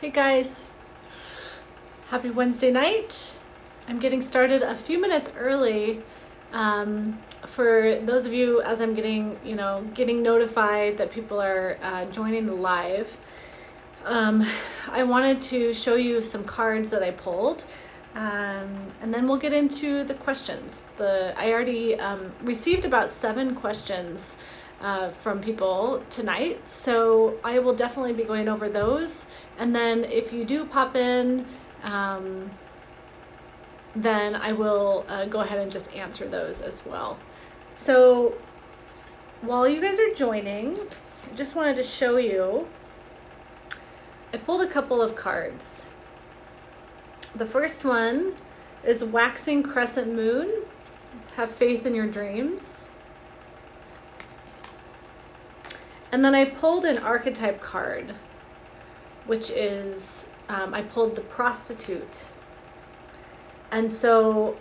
Hey guys, happy Wednesday night. I'm getting started a few minutes early for those of you, as I'm getting notified that people are joining the live. I wanted to show you some cards that I pulled, and then we'll get into the questions. I already received about 7 questions from people tonight, so I will definitely be going over those. And then if you do pop in, then I will go ahead and just answer those as well. So while you guys are joining, I just wanted to show you, I pulled a couple of cards. The first one is Waxing Crescent Moon. Have faith in your dreams. And then I pulled an archetype card, which is, I pulled the Prostitute. And so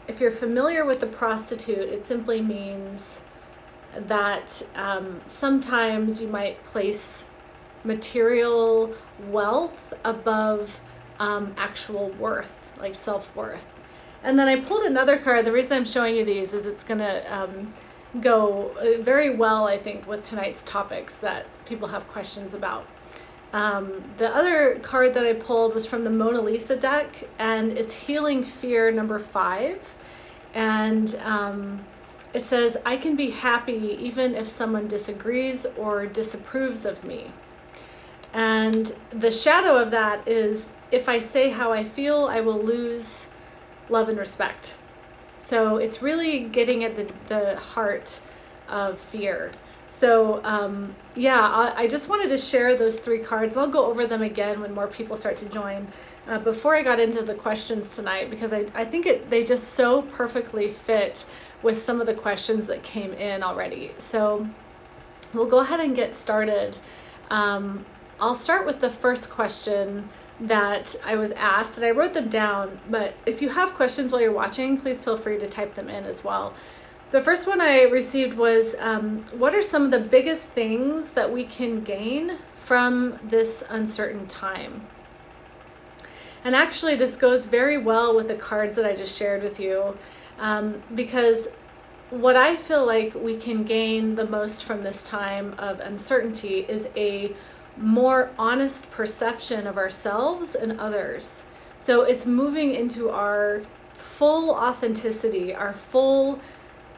if you're familiar with the prostitute, it simply means that sometimes you might place material wealth above actual worth, like self-worth. And then I pulled another card. The reason I'm showing you these is it's gonna go very well, I think, with tonight's topics that people have questions about. The other card that I pulled was from the Mona Lisa deck, and it's Healing Fear number 5. And it says, I can be happy even if someone disagrees or disapproves of me. And the shadow of that is, if I say how I feel, I will lose love and respect. So it's really getting at the heart of fear. So yeah, I just wanted to share those 3 cards. I'll go over them again when more people start to join. Before I got into the questions tonight, because I think they just so perfectly fit with some of the questions that came in already. So we'll go ahead and get started. I'll start with the first question that I was asked, and I wrote them down, but if you have questions while you're watching, please feel free to type them in as well. The first one I received was, what are some of the biggest things that we can gain from this uncertain time? And actually this goes very well with the cards that I just shared with you, because what I feel like we can gain the most from this time of uncertainty is a more honest perception of ourselves and others. So it's moving into our full authenticity, our full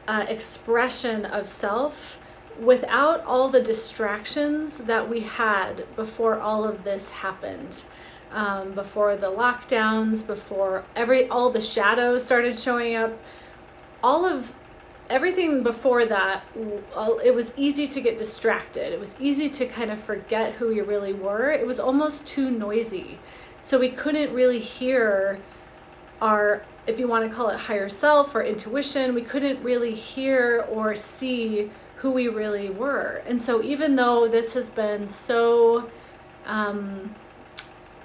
expression of self, without all the distractions that we had before all of this happened, before the lockdowns, before all the shadows started showing up, everything before that. It was easy to get distracted. It was easy to kind of forget who we really were. It was almost too noisy, so we couldn't really hear our, if you want to call it higher self or intuition, we couldn't really hear or see who we really were. And so even though this has been so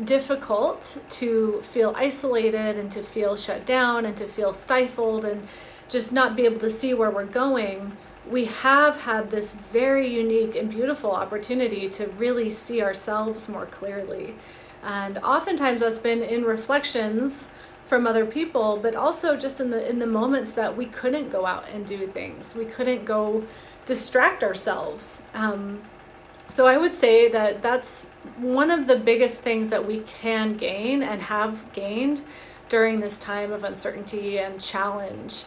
difficult to feel isolated and to feel shut down and to feel stifled and just not be able to see where we're going, we have had this very unique and beautiful opportunity to really see ourselves more clearly. And oftentimes that's been in reflections from other people, but also just in the moments that we couldn't go out and do things. We couldn't go distract ourselves. So I would say that that's one of the biggest things that we can gain and have gained during this time of uncertainty and challenge.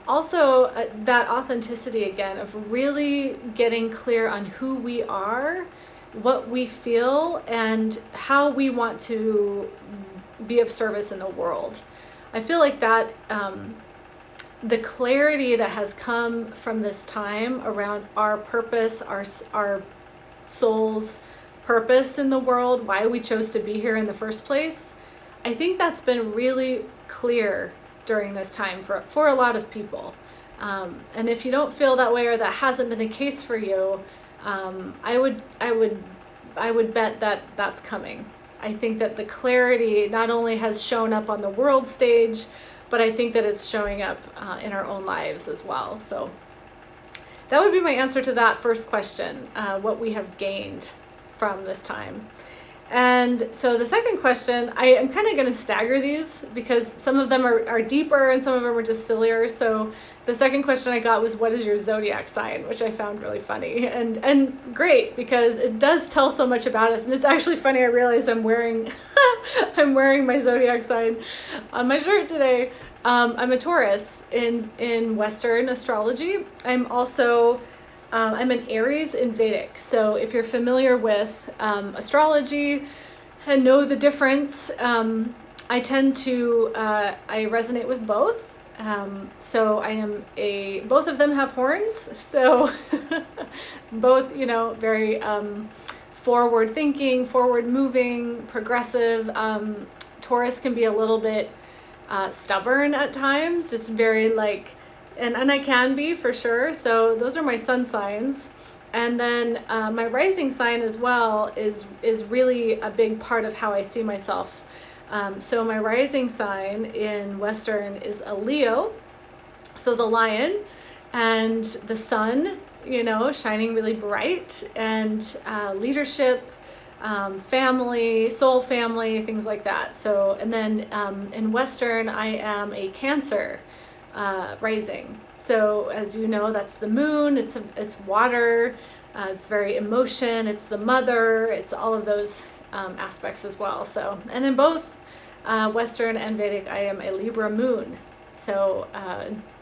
Also, that authenticity again of really getting clear on who we are, what we feel, and how we want to be of service in the world. I feel like that the clarity that has come from this time around our purpose, our soul's purpose in the world, why we chose to be here in the first place, I think that's been really clear during this time for a lot of people. And if you don't feel that way, or that hasn't been the case for you, I would bet that that's coming. I think that the clarity not only has shown up on the world stage, but I think that it's showing up in our own lives as well. So that would be my answer to that first question, what we have gained from this time. And so the second question, I am kind of going to stagger these because some of them are deeper and some of them are just sillier. So the second question I got was, what is your zodiac sign? Which I found really funny and great because it does tell so much about us. And it's actually funny, I realize I'm wearing I'm wearing my zodiac sign on my shirt today. I'm a Taurus in Western astrology. I'm also I'm an Aries in Vedic. So if you're familiar with astrology and know the difference, I tend to, I resonate with both. So I am both of them have horns. So both, very forward thinking, forward moving, progressive. Taurus can be a little bit stubborn at times, just very and I can be for sure. So those are my sun signs. And then my rising sign as well is really a big part of how I see myself. So my rising sign in Western is a Leo, so the lion, and the sun, shining really bright, and leadership, family, soul family, things like that. So, and then in Western, I am a Cancer rising. So as you know, that's the moon, it's water, it's very emotion, it's the mother, it's all of those aspects as well. So, and in both Western and Vedic, I am a Libra moon. So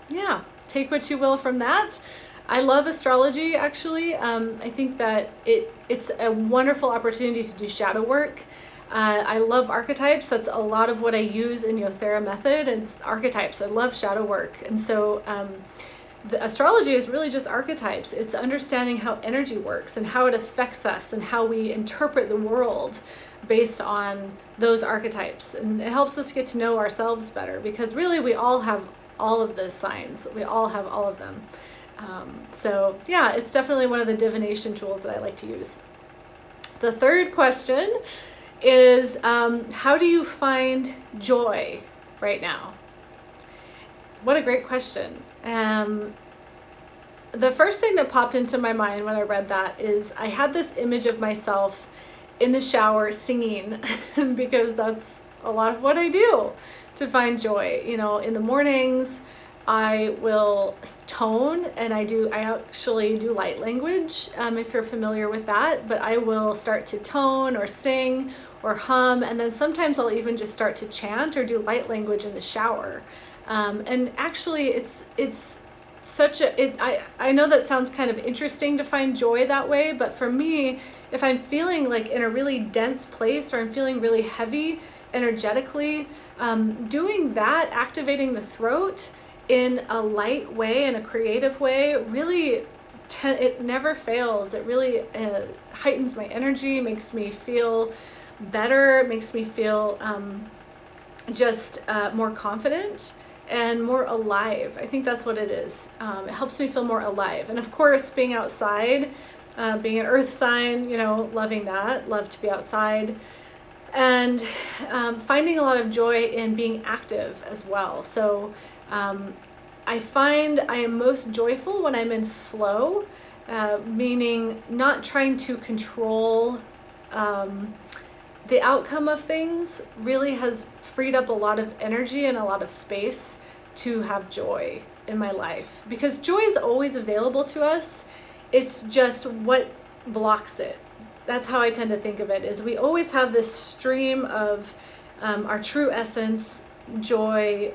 yeah, take what you will from that. I love astrology, actually. I think that it's a wonderful opportunity to do shadow work. I love archetypes. That's a lot of what I use in Yothera Method, and archetypes. I love shadow work. And so the astrology is really just archetypes. It's understanding how energy works and how it affects us and how we interpret the world based on those archetypes. And it helps us get to know ourselves better, because really we all have all of the signs. We all have all of them. So yeah, it's definitely one of the divination tools that I like to use. The third question is, how do you find joy right now? What a great question. The first thing that popped into my mind when I read that is I had this image of myself in the shower singing because that's a lot of what I do to find joy. In the mornings, I will tone, and I actually do light language, if you're familiar with that, but I will start to tone or sing or hum, and then sometimes I'll even just start to chant or do light language in the shower. And actually it's such I know that sounds kind of interesting to find joy that way, but for me, if I'm feeling like in a really dense place or I'm feeling really heavy energetically, doing that, activating the throat in a light way, in a creative way, really it never fails. It really heightens my energy, makes me feel better, makes me feel just more confident and more alive. I think that's what it is. It helps me feel more alive. And of course, being outside, being an earth sign, loving that, love to be outside. And finding a lot of joy in being active as well. So I find I am most joyful when I'm in flow, meaning not trying to control the outcome of things. Really has freed up a lot of energy and a lot of space to have joy in my life, because joy is always available to us. It's just what blocks it. That's how I tend to think of it, is we always have this stream of our true essence, joy,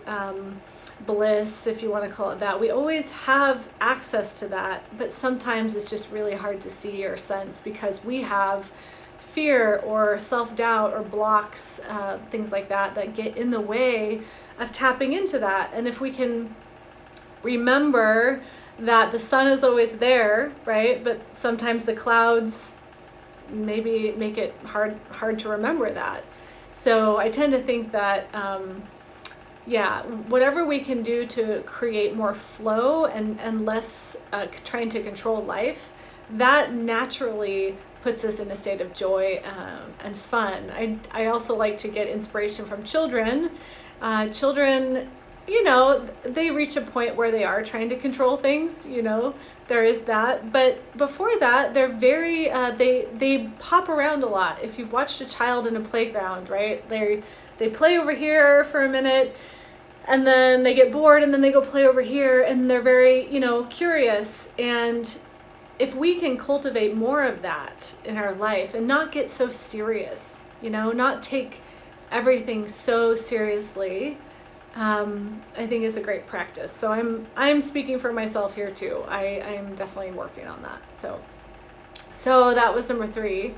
bliss, if you want to call it that. We always have access to that, but sometimes it's just really hard to see or sense because we have fear or self-doubt or blocks, things like that get in the way of tapping into that. And if we can remember that the sun is always there, right? But sometimes the clouds maybe make it hard to remember that. So I tend to think that whatever we can do to create more flow and less trying to control life, that naturally puts us in a state of joy and fun. I also like to get inspiration from children. Children they reach a point where they are trying to control things, there is that. But before that, they're very, they pop around a lot. If you've watched a child in a playground, right, they play over here for a minute, and then they get bored, and then they go play over here, and they're very, curious. And if we can cultivate more of that in our life and not get so serious, not take everything so seriously, I think is a great practice. So I'm speaking for myself here too. I'm definitely working on that. So that was number 3.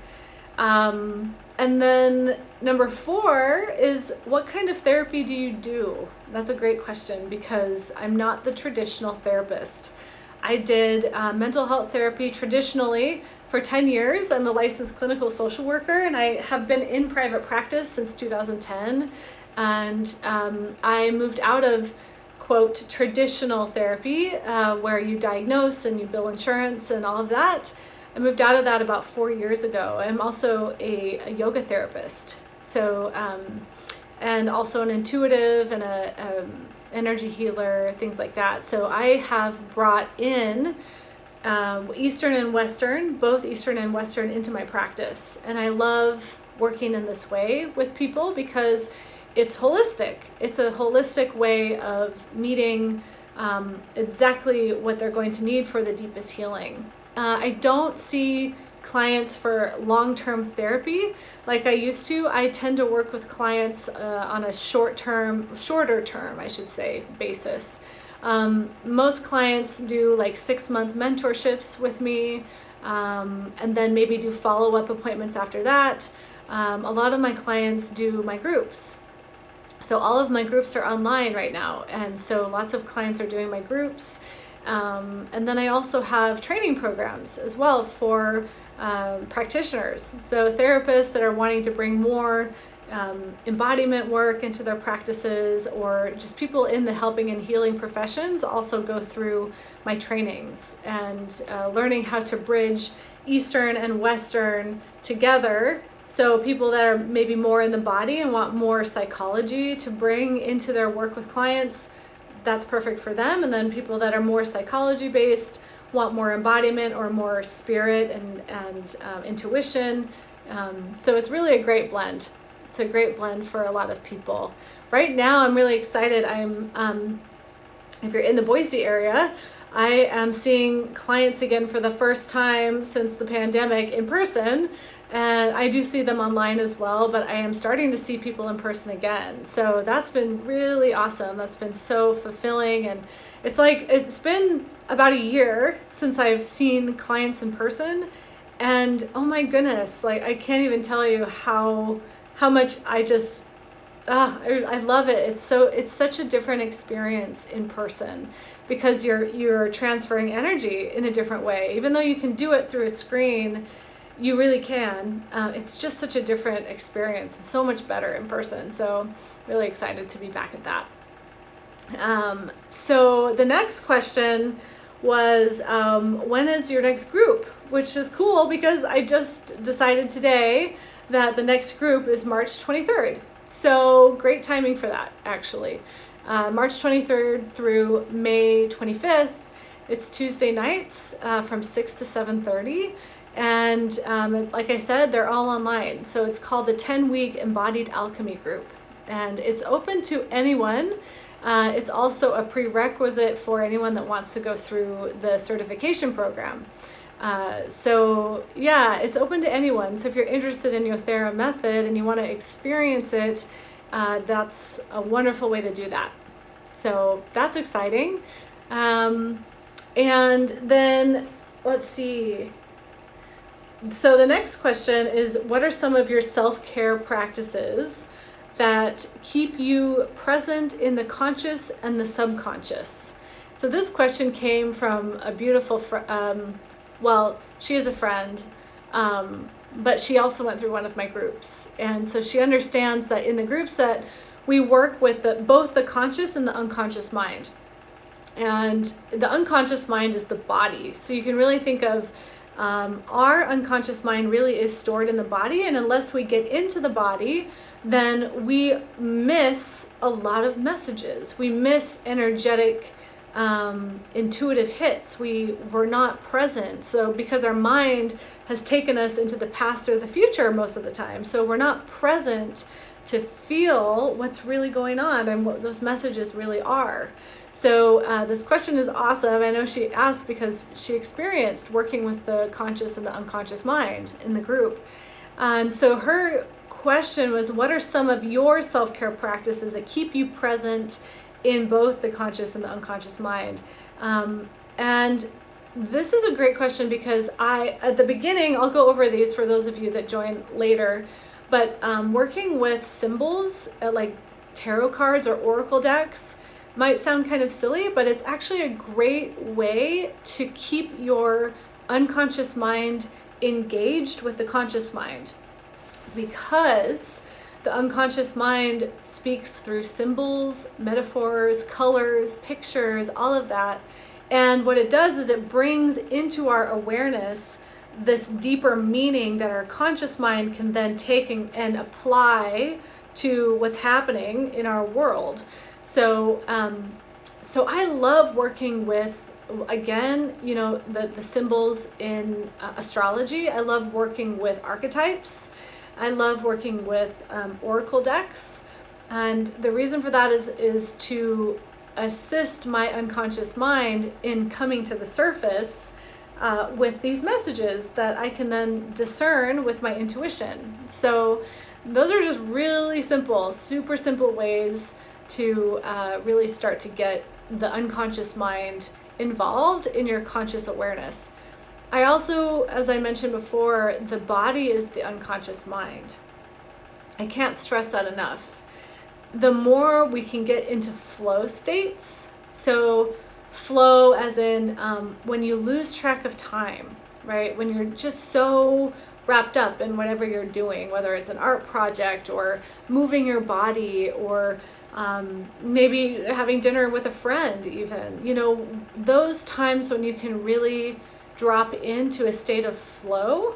And then number 4 is, what kind of therapy do you do? That's a great question, because I'm not the traditional therapist. I did mental health therapy traditionally for 10 years. I'm a licensed clinical social worker, and I have been in private practice since 2010. And I moved out of, quote, traditional therapy, where you diagnose and you bill insurance and all of that. I moved out of that about 4 years ago. I'm also a yoga therapist, so and also an intuitive and a energy healer, things like that. So I have brought in Eastern and Western, both Eastern and Western, into my practice, and I love working in this way with people because it's holistic. It's a holistic way of meeting exactly what they're going to need for the deepest healing. I don't see clients for long-term therapy like I used to. I tend to work with clients on a shorter term, I should say, basis. Most clients do like 6-month mentorships with me, and then maybe do follow-up appointments after that. A lot of my clients do my groups. So all of my groups are online right now, and so lots of clients are doing my groups. And then I also have training programs as well for practitioners. So therapists that are wanting to bring more embodiment work into their practices, or just people in the helping and healing professions also go through my trainings, and learning how to bridge Eastern and Western together. So people that are maybe more in the body and want more psychology to bring into their work with clients, that's perfect for them. And then people that are more psychology based, want more embodiment or more spirit and intuition. So it's really a great blend. It's a great blend for a lot of people. Right now, I'm really excited. If you're in the Boise area, I am seeing clients again for the first time since the pandemic in person. And I do see them online as well, but I am starting to see people in person again. So that's been really awesome. That's been so fulfilling. And it's been about a year since I've seen clients in person. And oh my goodness, I can't even tell you how much I love it. It's such a different experience in person, because you're transferring energy in a different way. Even though you can do it through a screen, you really can. It's just such a different experience. It's so much better in person. So really excited to be back at that. So the next question was, when is your next group? Which is cool, because I just decided today that the next group is March 23rd. So great timing for that, actually. March 23rd through May 25th. It's Tuesday nights from 6 to 7:30. And like I said, they're all online. So it's called the 10-week Embodied Alchemy Group. And it's open to anyone. It's also a prerequisite for anyone that wants to go through the certification program. So yeah, it's open to anyone. So if you're interested in Yothera Method and you want to experience it, that's a wonderful way to do that. So that's exciting. And then let's see. So the next question is, what are some of your self-care practices that keep you present in the conscious and the subconscious? So this question came from a beautiful she is a friend, but she also went through one of my groups. And so she understands that in the groups that we work with both the conscious and the unconscious mind. And the unconscious mind is the body. So you can really think of Our unconscious mind really is stored in the body, and unless we get into the body, then we miss a lot of messages. We miss energetic, intuitive hits. We're not present. So because our mind has taken us into the past or the future most of the time, so we're not present to feel what's really going on and what those messages really are. So this question is awesome. I know she asked because she experienced working with the conscious and the unconscious mind in the group. And so her question was, what are some of your self-care practices that keep you present in both the conscious and the unconscious mind? And this is a great question because at the beginning, I'll go over these for those of you that join later, but working with symbols like tarot cards or oracle decks might sound kind of silly, but it's actually a great way to keep your unconscious mind engaged with the conscious mind, because the unconscious mind speaks through symbols, metaphors, colors, pictures, all of that. And what it does is it brings into our awareness this deeper meaning that our conscious mind can then take and apply to what's happening in our world. So I love working with, again, the symbols in astrology. I love working with archetypes. I love working with oracle decks. And the reason for that is to assist my unconscious mind in coming to the surface with these messages that I can then discern with my intuition. So those are just really simple, super simple ways to really start to get the unconscious mind involved in your conscious awareness. I also, as I mentioned before, the body is the unconscious mind. I can't stress that enough. The more we can get into flow states, so flow as in when you lose track of time, right? When you're just so wrapped up in whatever you're doing, whether it's an art project or moving your body or maybe having dinner with a friend even, those times when you can really drop into a state of flow,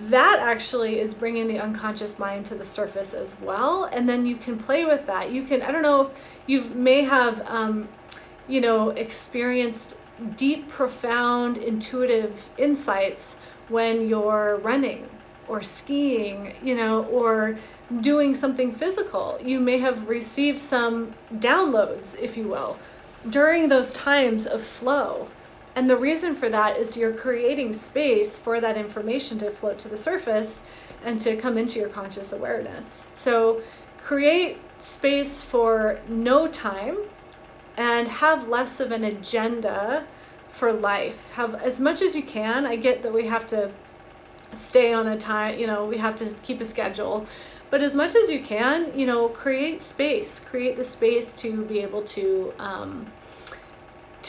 that actually is bringing the unconscious mind to the surface as well. And then you can play with that. I don't know if you may have, experienced deep, profound, intuitive insights when you're running or skiing, or doing something physical. You may have received some downloads, if you will, during those times of flow. And the reason for that is you're creating space for that information to float to the surface and to come into your conscious awareness. So create space for no time and have less of an agenda for life. Have as much as you can. I get that we have to stay on a time, we have to keep a schedule, but as much as you can, create the space to be able to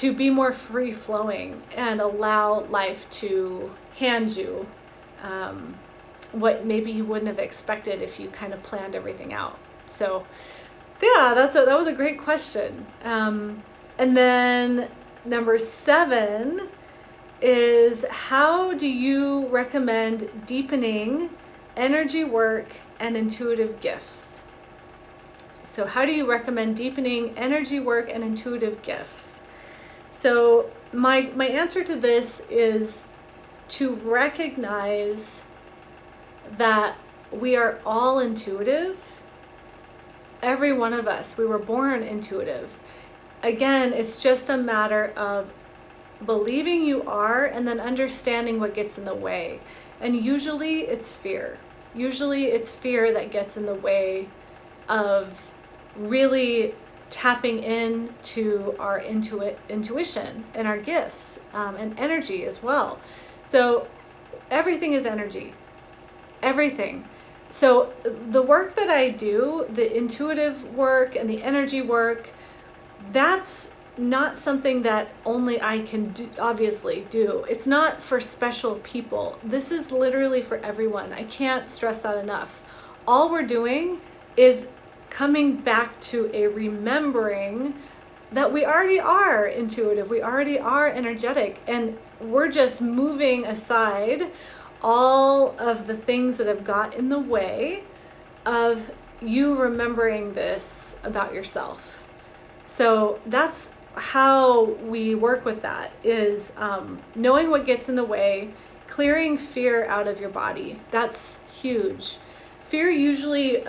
be more free flowing and allow life to hand you what maybe you wouldn't have expected if you kind of planned everything out. So yeah, that was a great question. And then number 7 is, how do you recommend deepening energy work and intuitive gifts? So how do you recommend deepening energy work and intuitive gifts? So my answer to this is to recognize that we are all intuitive. Every one of us, we were born intuitive. Again, it's just a matter of believing you are and then understanding what gets in the way. And usually it's fear. Usually it's fear that gets in the way of really tapping into our intuition and our gifts and energy as well. So everything is energy, everything. So the work that I do, the intuitive work and the energy work, that's not something that only I can obviously do. It's not for special people. This is literally for everyone. I can't stress that enough. All we're doing is coming back to a remembering that we already are intuitive, we already are energetic, and we're just moving aside all of the things that have got in the way of you remembering this about yourself. So that's how we work with that, is knowing what gets in the way, clearing fear out of your body. That's huge. Fear usually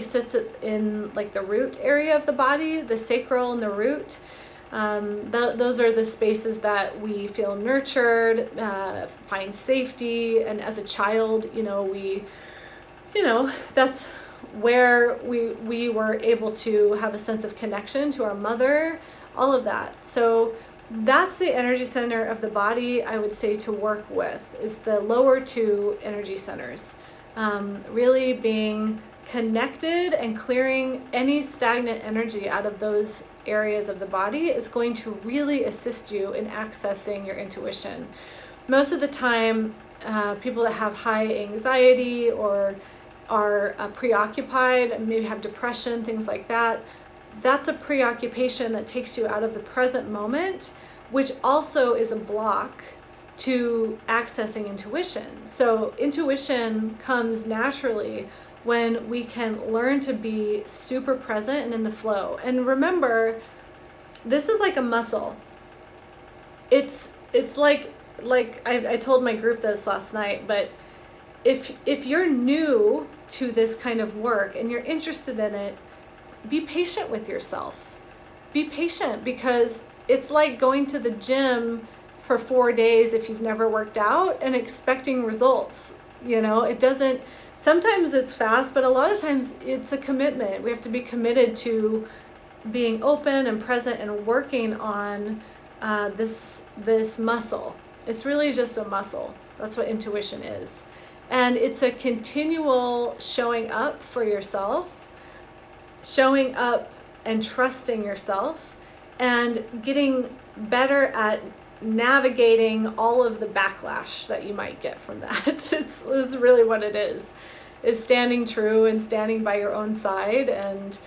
sits in like the root area of the body, the sacral and the root. Those are the spaces that we feel nurtured, find safety, and as a child, that's where we were able to have a sense of connection to our mother, all of that. So that's the energy center of the body, I would say, to work with, is the lower two energy centers. Really being connected and clearing any stagnant energy out of those areas of the body is going to really assist you in accessing your intuition. Most of the time, people that have high anxiety or are preoccupied, maybe have depression, things like that, that's a preoccupation that takes you out of the present moment, which also is a block to accessing intuition. So intuition comes naturally when we can learn to be super present and in the flow. And remember, this is like a muscle. It's like I told my group this last night, but if you're new to this kind of work and you're interested in it, be patient with yourself. Be patient, because it's like going to the gym for 4 days if you've never worked out and expecting results. It doesn't, sometimes it's fast, but a lot of times it's a commitment. We have to be committed to being open and present and working on this muscle. It's really just a muscle. That's what intuition is. And it's a continual showing up for yourself, showing up and trusting yourself, and getting better at navigating all of the backlash that you might get from that. It's really what it is standing true and standing by your own side, and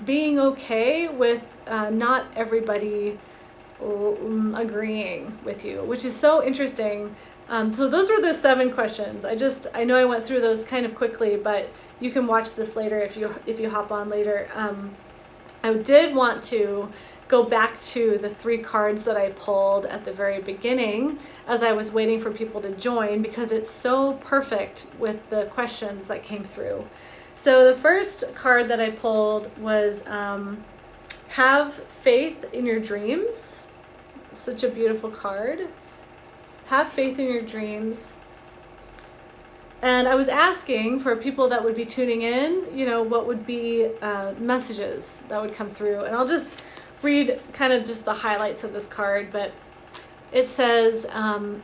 being okay with not everybody agreeing with you, which is so interesting. So those were the 7 questions. I know I went through those kind of quickly, but you can watch this later if you hop on later. I did want to go back to the 3 cards that I pulled at the very beginning as I was waiting for people to join, because it's so perfect with the questions that came through. So the first card that I pulled was have faith in your dreams. Such a beautiful card. Have faith in your dreams. And I was asking for people that would be tuning in, what would be messages that would come through. And I'll just read kind of just the highlights of this card, but it says,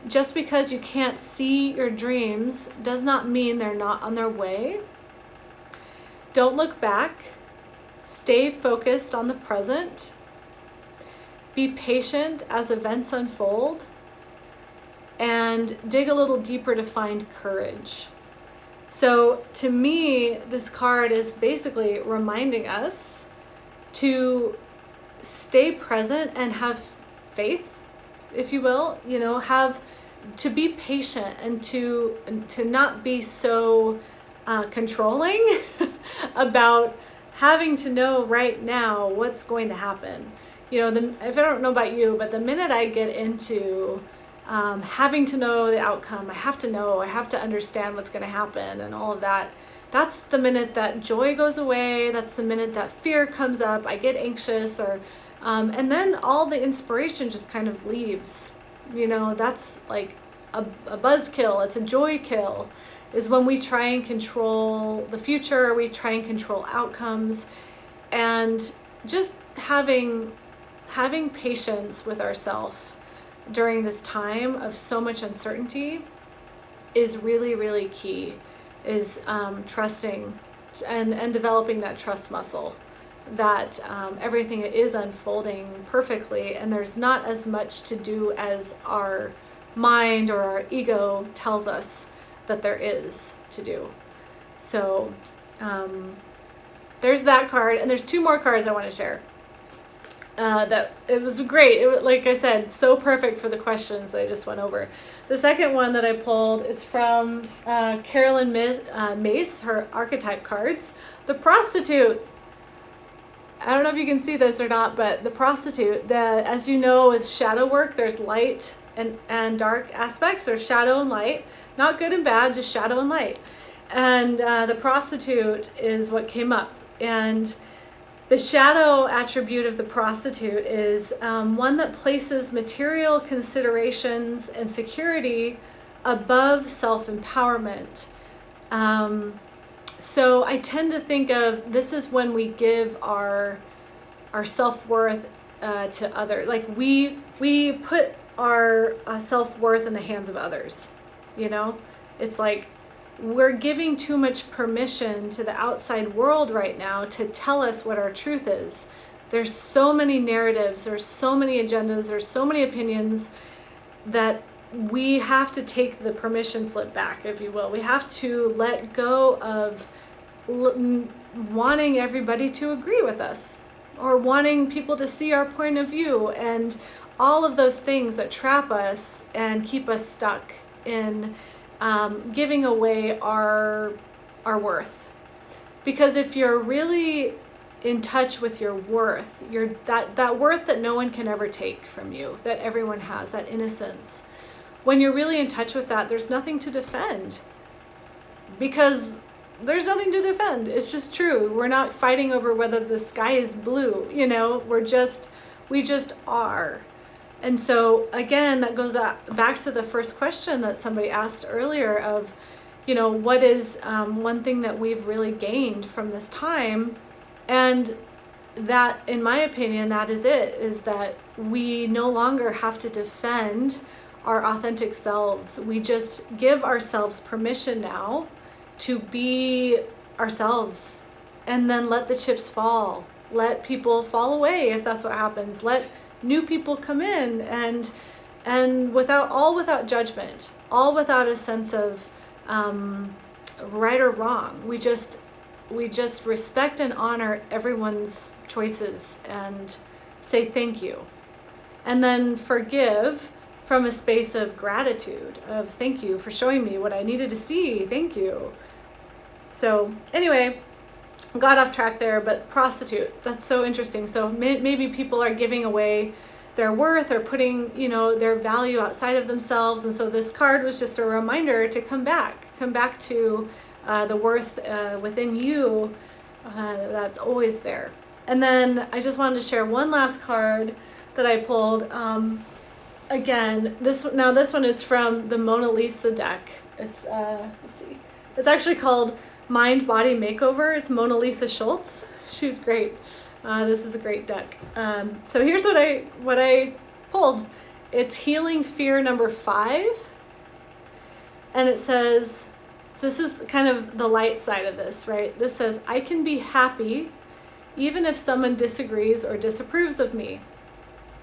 just because you can't see your dreams does not mean they're not on their way. Don't look back. Stay focused on the present. Be patient as events unfold. And dig a little deeper to find courage. So to me, this card is basically reminding us to stay present and have faith, if you will, have to be patient and to not be so controlling about having to know right now what's going to happen. If I don't know about you, but the minute I get into having to know the outcome, I have to understand what's going to happen and all of that, that's the minute that joy goes away. That's the minute that fear comes up. I get anxious, and then all the inspiration just kind of leaves. That's like a buzzkill. It's a joy kill, is when we try and control the future, we try and control outcomes, and just having patience with ourselves during this time of so much uncertainty is really, really key, is trusting and developing that trust muscle, that everything is unfolding perfectly, and there's not as much to do as our mind or our ego tells us that there is to do. So there's that card, and there's 2 more cards I want to share. that it was great. It was, like I said, so perfect for the questions I just went over. The second one that I pulled is from Carolyn Mace, her archetype cards. The prostitute. I don't know if you can see this or not, but the prostitute, as you know, with shadow work, there's light and dark aspects, or shadow and light. Not good and bad, just shadow and light. And the prostitute is what came up. And the shadow attribute of the prostitute is one that places material considerations and security above self-empowerment. So I tend to think of this is when we give our self-worth to others. Like we put our self-worth in the hands of others. You know, it's like we're giving too much permission to the outside world right now to tell us what our truth is. There's so many narratives, there's so many agendas, there's so many opinions that we have to take the permission slip back, if you will. We have to let go of wanting everybody to agree with us, or wanting people to see our point of view, and all of those things that trap us and keep us stuck in giving away our worth. Because if you're really in touch with your worth, that worth that no one can ever take from you, that everyone has, that innocence, when you're really in touch with that, there's nothing to defend. Because there's nothing to defend. It's just true. We're not fighting over whether the sky is blue, you know, we just are. And so again, that goes back to the first question that somebody asked earlier of, you know, what is one thing that we've really gained from this time? And that, in my opinion, that is it, is that we no longer have to defend our authentic selves. We just give ourselves permission now to be ourselves, and then let the chips fall. Let people fall away if that's what happens. Let new people come in, and without judgment, all without a sense of right or wrong. We just respect and honor everyone's choices and say thank you, and then forgive from a space of gratitude, of thank you for showing me what I needed to see, thank you. So anyway, got off track there, but prostitute, that's so interesting. So maybe people are giving away their worth, or putting, you know, their value outside of themselves. And so this card was just a reminder to come back to the worth within you that's always there. And then I just wanted to share one last card that I pulled. Again, this one is from the Mona Lisa deck. It's let's see, it's actually called Mind Body Makeover. It's Mona Lisa Schultz. She's great. This is a great deck. So here's what I pulled. It's Healing Fear number 5, and it says, so this is kind of the light side of this, right? This says, I can be happy even if someone disagrees or disapproves of me.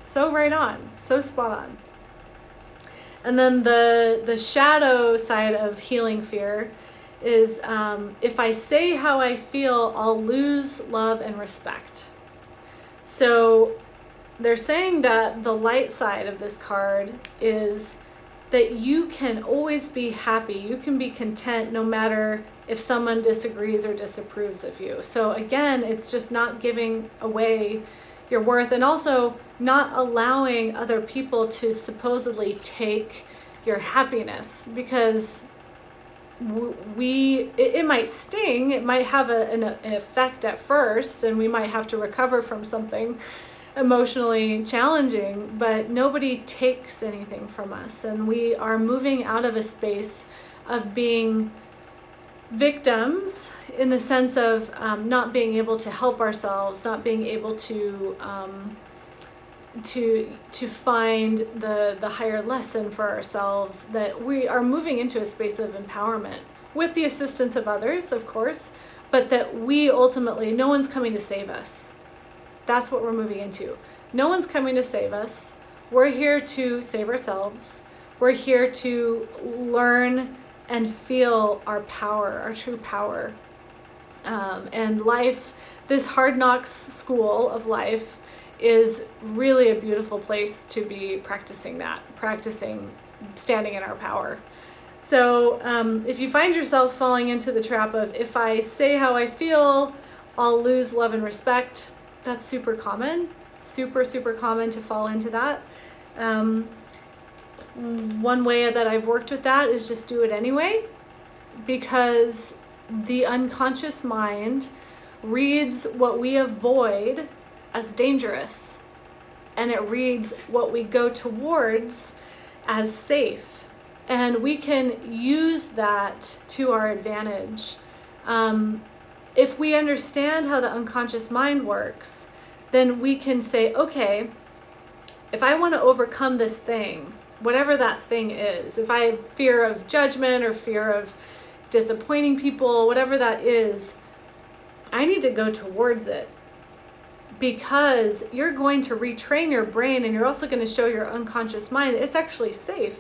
So right on, so spot on. And then the shadow side of Healing Fear is if I say how I feel, I'll lose love and respect. So they're saying that the light side of this card is that you can always be happy. You can be content no matter if someone disagrees or disapproves of you. So again, it's just not giving away your worth, and also not allowing other people to supposedly take your happiness, because it might sting, it might have an effect at first, and we might have to recover from something emotionally challenging, but nobody takes anything from us, and we are moving out of a space of being victims in the sense of not being able to help ourselves, not being able to find the higher lesson for ourselves, that we are moving into a space of empowerment with the assistance of others, of course, but that we ultimately, no one's coming to save us. That's what we're moving into. No one's coming to save us. We're here to save ourselves. We're here to learn and feel our power, our true power. And life, this hard knocks school of life, is really a beautiful place to be practicing standing in our power. So if you find yourself falling into the trap of, if I say how I feel, I'll lose love and respect, that's super common, super common to fall into that. One way that I've worked with that is just do it anyway, because the unconscious mind reads what we avoid as dangerous, and it reads what we go towards as safe. And we can use that to our advantage. If we understand how the unconscious mind works, then we can say, okay, if I want to overcome this thing, whatever that thing is, if I have fear of judgment or fear of disappointing people, whatever that is, I need to go towards it, because you're going to retrain your brain, and you're also going to show your unconscious mind it's actually safe.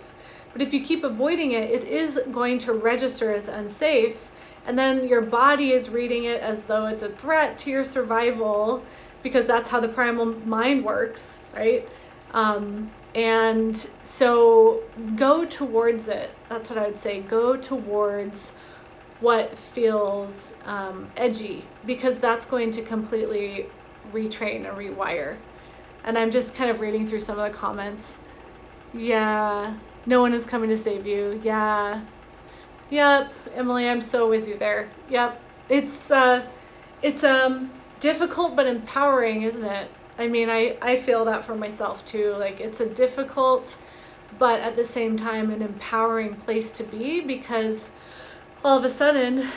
But if you keep avoiding it, it is going to register as unsafe, and then your body is reading it as though it's a threat to your survival, because that's how the primal mind works, right? And so go towards it. That's what I would say. Go towards what feels edgy, because that's going to completely retrain and rewire. And I'm just kind of reading through some of the comments. Yeah, no one is coming to save you. Yeah. Yep, Emily, I'm so with you there. Yep. It's difficult but empowering, isn't it? I mean, I feel that for myself too. Like, it's a difficult but at the same time an empowering place to be, because all of a sudden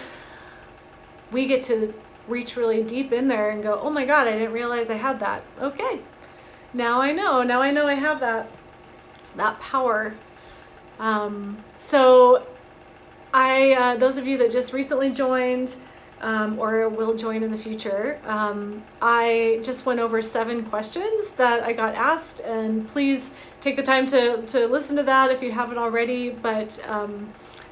we get to reach really deep in there and go, oh my God, I didn't realize I had that. Okay, now I know I have that power. So those of you that just recently joined, or will join in the future, I just went over 7 questions that I got asked, and please take the time to listen to that if you haven't already. But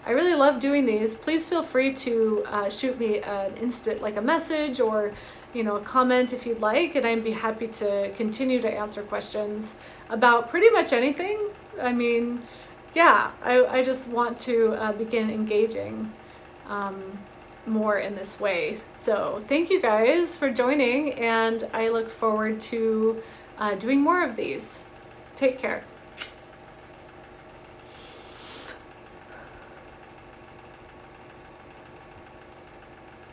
I really love doing these. Please feel free to shoot me an instant, like a message, or a comment if you'd like, and I'd be happy to continue to answer questions about pretty much anything. I mean, yeah, I just want to begin engaging more in this way. So thank you guys for joining, and I look forward to doing more of these. Take care.